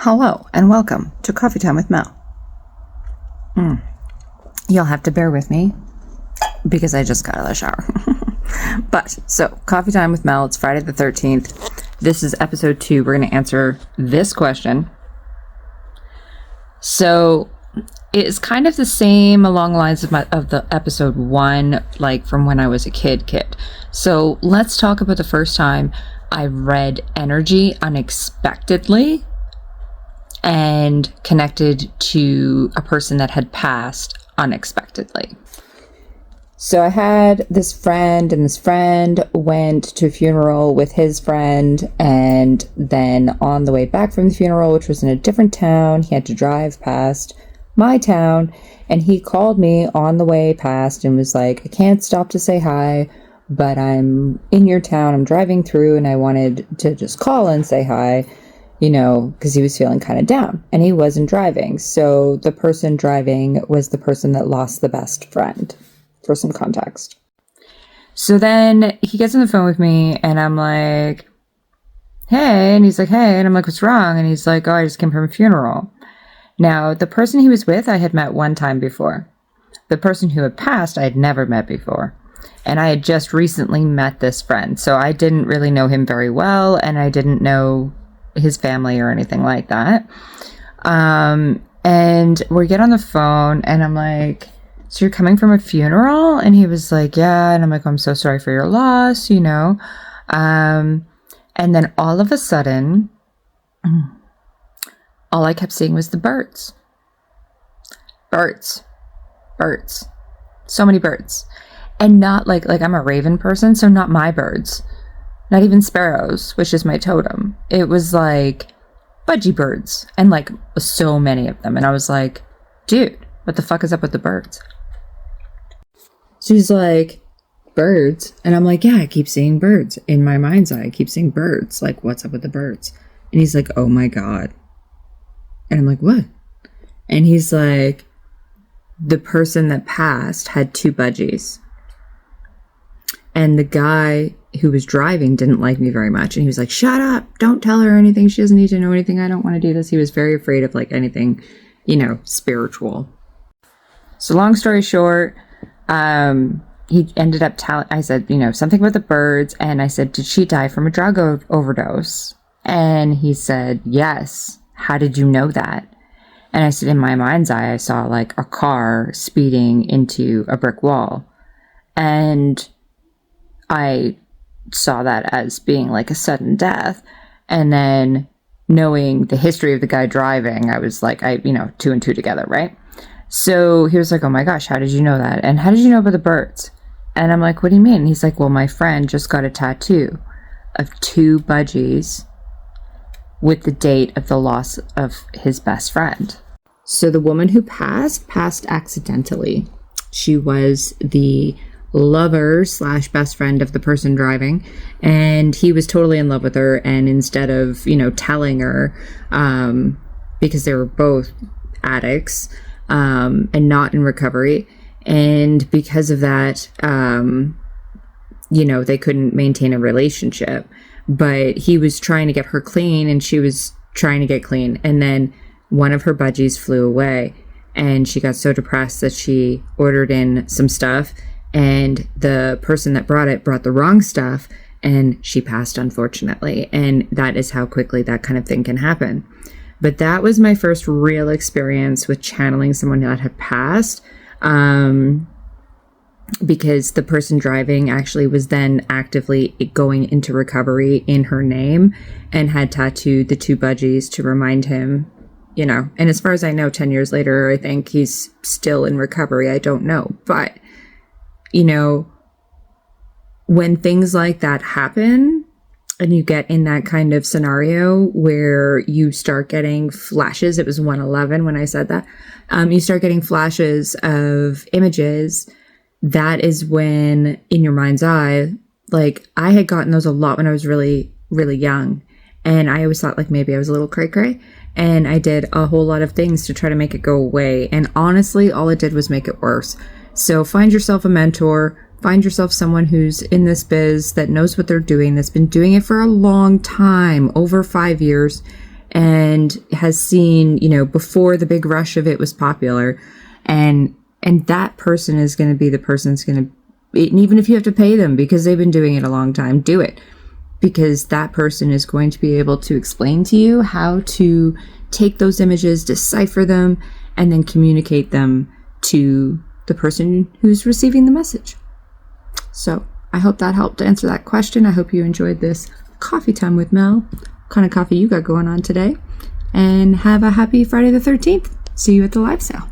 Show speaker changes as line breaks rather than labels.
Hello and welcome to Coffee Time with Mel. You'll have to bear with me because I just got out of the shower. So Coffee Time with Mel, it's Friday the 13th. This is episode 2. We're going to answer this question. So it's kind of the same along the lines of the episode 1, like from when I was a kid. So let's talk about the first time I read energy unexpectedly and connected to a person that had passed unexpectedly. So I had this friend, and this friend went to a funeral with his friend, and then on the way back from the funeral, which was in a different town, he had to drive past my town, and he called me on the way past and was like, I can't stop to say hi, but I'm in your town, I'm driving through, and I wanted to just call and say hi, you know, because he was feeling kind of down, and he wasn't driving. So the person driving was the person that lost the best friend, for some context. So then he gets on the phone with me, and I'm like, hey, and he's like, hey, and I'm like, what's wrong? And he's like, oh, I just came from a funeral. Now, the person he was with, I had met one time before. The person who had passed, I had never met before. And I had just recently met this friend, so I didn't really know him very well, and I didn't know his family or anything like that. And we get on the phone, and I'm like, so you're coming from a funeral? And he was like, yeah. And I'm like, I'm so sorry for your loss, you know. And then all of a sudden, all I kept seeing was the birds. Birds. So many birds. And not like I'm a raven person, so not my birds. Not even sparrows, which is my totem. It was like budgie birds, and like so many of them. And I was like, dude, what the fuck is up with the birds? So he's like, birds? And I'm like, yeah, I keep seeing birds. In my mind's eye, I keep seeing birds. Like, what's up with the birds? And he's like, oh my God. And I'm like, what? And he's like, the person that passed had 2 budgies. And the guy who was driving didn't like me very much. And he was like, shut up. Don't tell her anything. She doesn't need to know anything. I don't want to do this. He was very afraid of like anything, you know, spiritual. So long story short, he ended up telling, I said, you know, something about the birds. And I said, did she die from a drug overdose? And he said, yes. How did you know that? And I said, in my mind's eye, I saw like a car speeding into a brick wall. And I saw that as being like a sudden death. And then knowing the history of the guy driving, I was like, 2 and 2 together, right? So he was like, oh my gosh, how did you know that? And how did you know about the birds? And I'm like, what do you mean? And he's like, well, my friend just got a tattoo of 2 budgies with the date of the loss of his best friend. So the woman who passed accidentally. She was the lover / best friend of the person driving, and he was totally in love with her, and instead of telling her, because they were both addicts and not in recovery, and because of that they couldn't maintain a relationship, but he was trying to get her clean and she was trying to get clean, and then one of her budgies flew away, and she got so depressed that she ordered in some stuff, and the person that brought the wrong stuff, and she passed, unfortunately. And that is how quickly that kind of thing can happen. But that was my first real experience with channeling someone that had passed, because the person driving actually was then actively going into recovery in her name and had tattooed the 2 budgies to remind him, and as far as I know, 10 years later, I think he's still in recovery. I don't know. But when things like that happen and you get in that kind of scenario where you start getting flashes, it was 111 when I said that, you start getting flashes of images, that is when in your mind's eye, like I had gotten those a lot when I was really, really young. And I always thought like maybe I was a little cray-cray. And I did a whole lot of things to try to make it go away. And honestly, all it did was make it worse. So find yourself a mentor, find yourself someone who's in this biz that knows what they're doing, that's been doing it for a long time, over 5 years, and has seen, before the big rush of it was popular, and that person is going to be the person that's going to, and even if you have to pay them because they've been doing it a long time, do it, because that person is going to be able to explain to you how to take those images, decipher them, and then communicate them to the person who's receiving the message. So I hope that helped answer that question. I hope you enjoyed this coffee time with Mel. What kind of coffee you got going on today? And have a happy Friday the 13th. See you at the live sale.